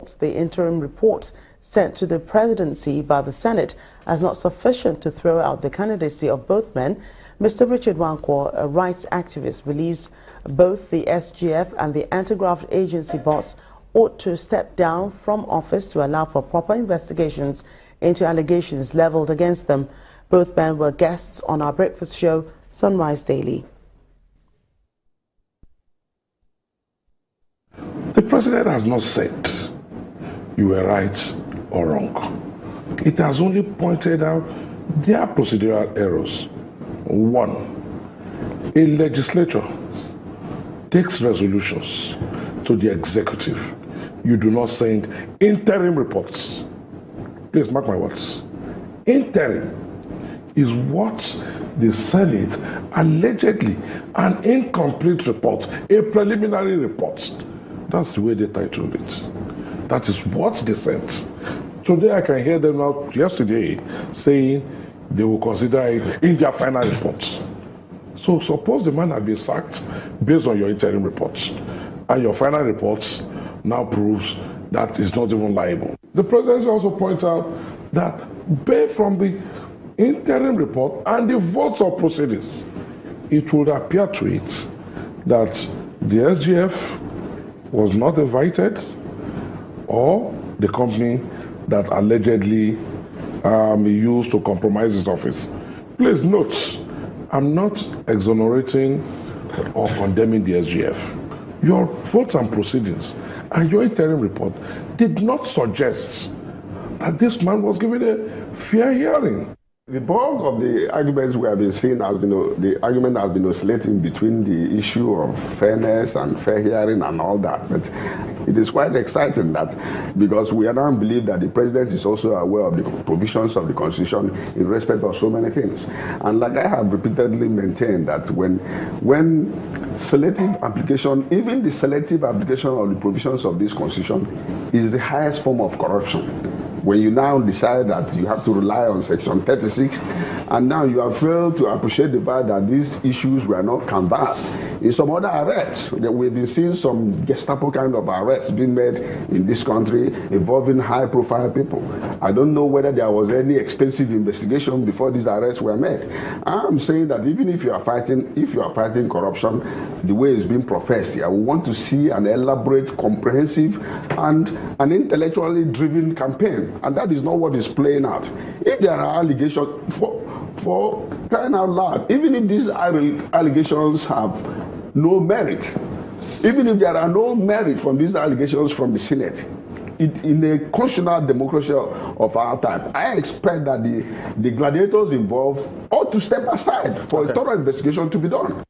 faults the interim report sent to the presidency by the Senate as not sufficient to throw out the candidacy of both men. Mr. Richard Wankwo, a rights activist, believes both the SGF and the anti-graft agency boss ought to step down from office to allow for proper investigations into allegations leveled against them. Both men were guests on our breakfast show, Sunrise Daily. The president has not said you were right or wrong. It has only pointed out their procedural errors. One, a legislature takes resolutions to the executive. You do not send interim reports. Please mark my words. Interim is what the Senate allegedly an incomplete report, a preliminary report. That's the way they titled it. That is what they sent. Today I can hear them now, yesterday, saying they will consider it in their final report. So suppose the man had been sacked based on your interim reports, and your final report now proves that it's not even liable. The presidency also points out that based from the interim report and the votes of proceedings, it would appear to it that the SGF was not invited, or the company that allegedly used to compromise his office. Please note, I'm not exonerating or condemning the SGF. Your votes and proceedings and your interim report did not suggest that this man was given a fair hearing. The bulk of the arguments we have been seeing has been, the argument has been oscillating between the issue of fairness and fair hearing and all that. But it is quite exciting that, because we now believe that the president is also aware of the provisions of the Constitution in respect of so many things. And like I have repeatedly maintained that when selective application, even the selective application of the provisions of this Constitution is the highest form of corruption. When you now decide that you have to rely on Section 36, and now you have failed to appreciate the fact that these issues were not canvassed. In some other arrests, we've been seeing some Gestapo kind of arrests being made in this country involving high-profile people. I don't know whether there was any extensive investigation before these arrests were made. I'm saying that even if you are fighting corruption, the way it's being professed here, we want to see an elaborate, comprehensive, and an intellectually driven campaign. And that is not what is playing out. If there are allegations, for crying out loud, even if these allegations have no merit, even if there are no merit from these allegations from the Senate, in a constitutional democracy of our time, I expect that the gladiators involved ought to step aside for a thorough investigation to be done.